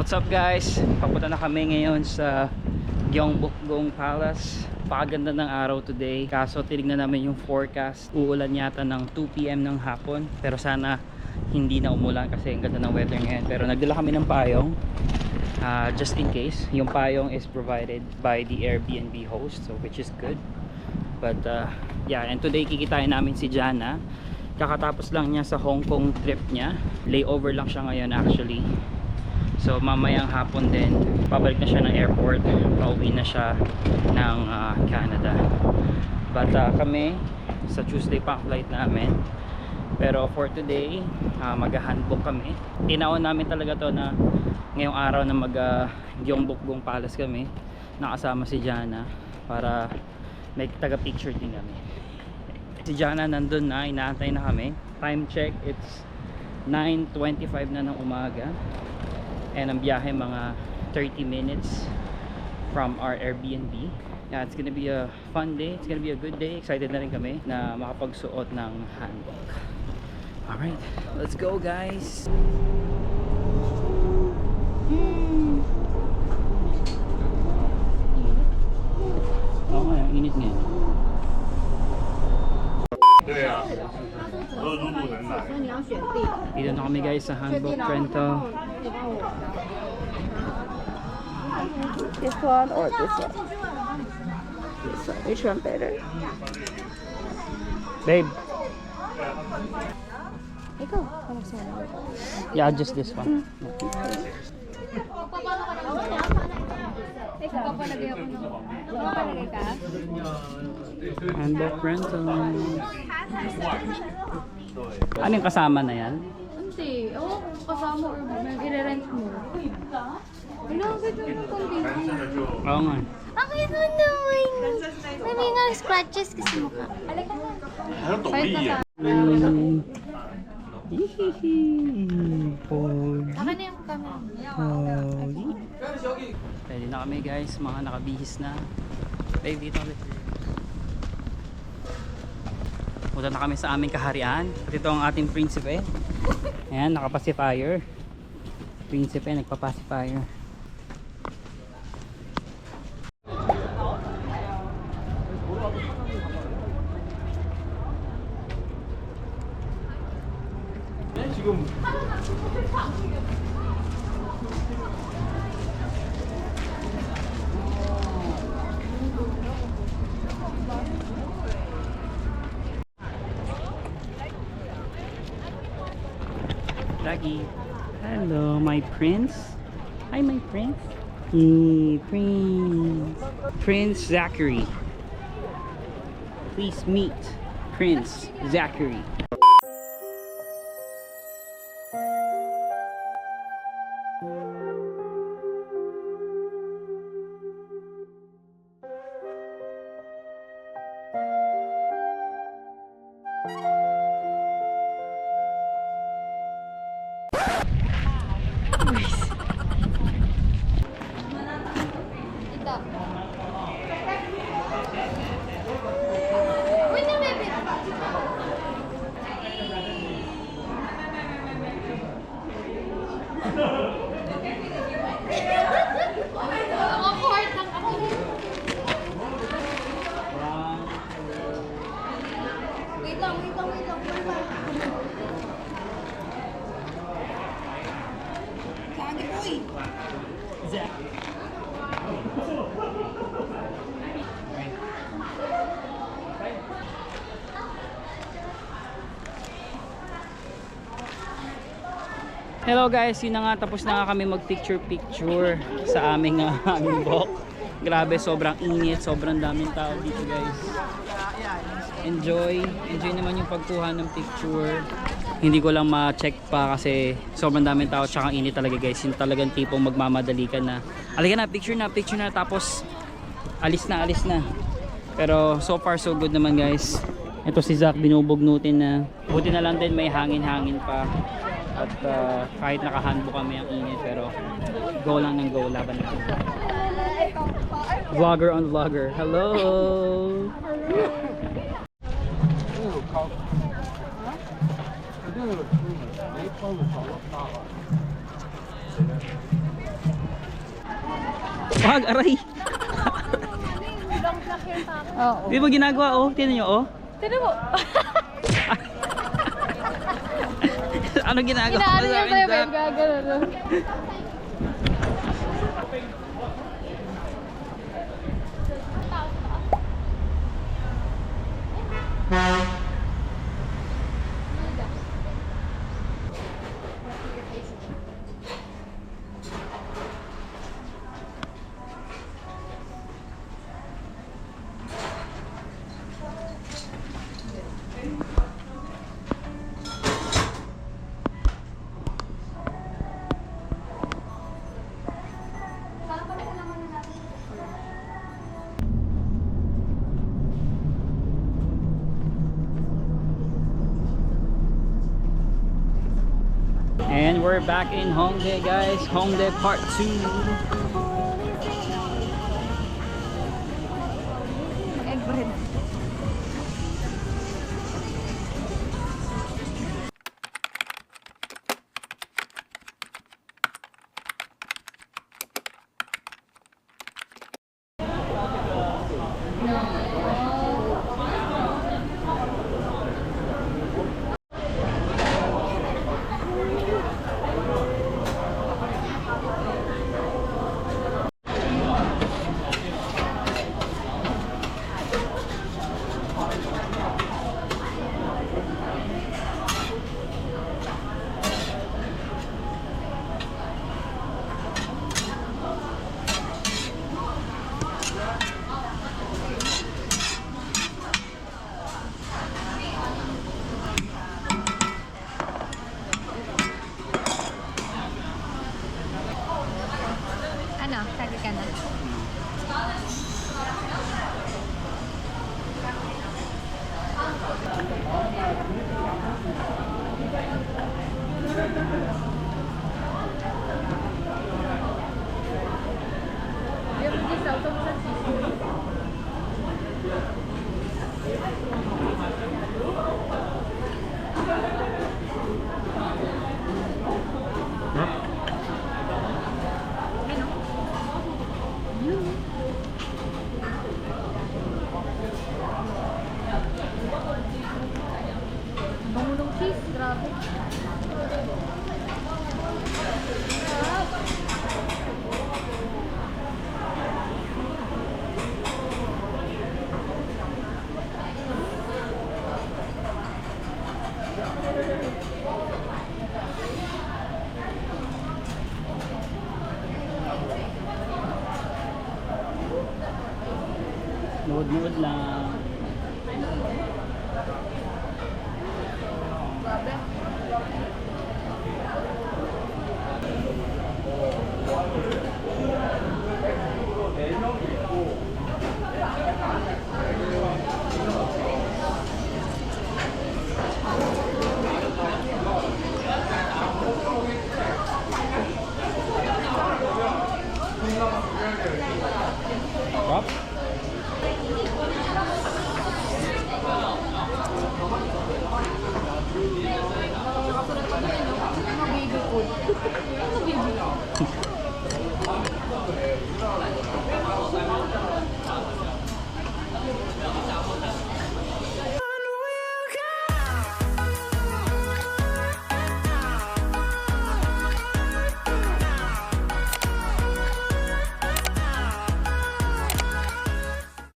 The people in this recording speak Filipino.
What's up guys? Papunta na kami ngayon sa Gyeongbokgung Palace. Pakaganda ng araw today. Kaso tinignan namin yung forecast. Uulan yata ng 2 PM ng hapon. Pero sana hindi na umulan kasi ang ganda ng weather ngayon. Pero nagdala kami ng payong. Just in case. Yung payong is provided by the Airbnb host. So which is good. But yeah, and today kikitain namin si Jana. Kakatapos lang niya sa Hong Kong trip niya. Layover lang siya ngayon actually. So mamayang hapon din pabalik na siya ng airport, pauwi na siya ng Canada. But kami sa Tuesday pa flight namin. Pero for today mag-handbook kami. Tinaon namin talaga to na ngayong araw na Gyeongbokgung Palace kami. Nakasama si Jana para may taga picture din kami. Si Jana nandun na, inaantay na kami. Time check, it's 9:25 na ng umaga. And ang biyahe mga 30 minutes from our Airbnb. Yeah, it's gonna be a fun day. It's gonna be a good day. Excited na rin kami na makapagsuot ng handbook. Alright, let's go guys! Oo nga, ang init nga. Dito na kami guys sa handbook rental. This one or this one? This one. Which one better? Babe, Ikaw, ano gusto mo? yeah, just this one. Ikaw, papalagay ako ng... Papalagay ka? Handbook rental. Ano yung kasama na yan? Hindi. Oo, kasama or i-rent mo. Ilang ganda yung condition. Oo nga. Ang ito naman. Sabi nga, scratches kasi mukha. Alika na. Fight na sa... Saka na yung camera. Pwede na kami guys, mga nakabihis na. Babe, dito ulit. Punta na kami sa aming kaharian. At ito ang ating prinsipe. Ayan, nakapacifier. Prinsipe, nagpapacifier. 지금 Doggy. Hello, my prince. Hi, my prince. Hey, Prince. Prince Zachary. Please meet Prince Zachary. Hello guys, yun na nga, tapos na nga kami mag picture sa aming handbook. Grabe, sobrang init, sobrang daming tao dito guys. Enjoy naman yung pagkuha ng picture. Hindi ko lang ma-check pa kasi sobrang daming tao tsaka init talaga guys. Yung talagang tipong magmamadali ka na. Alika na, picture na, tapos alis na. Pero so far so good naman guys. Ito si Zach, binubugnutin na. Buti na lang din may hangin-hangin pa. At kahit naka-handbook kami ang init, pero go lang ng go, laban lang. Vlogger on vlogger. Hello! Wag, aray. Oo. Di ba ginagawa, oh? Tingnan nyo, oh. Tinan mo. Ano ginagawa Inaano mo sa niya akin, sa'yo, Zach? babe, gagano. And we're back in Hongdae, guys. Hongdae part 2. Egg bread. Ano? Kagi ka na? Bangulong cheese, grabe. Nood-nood lang. Grabe.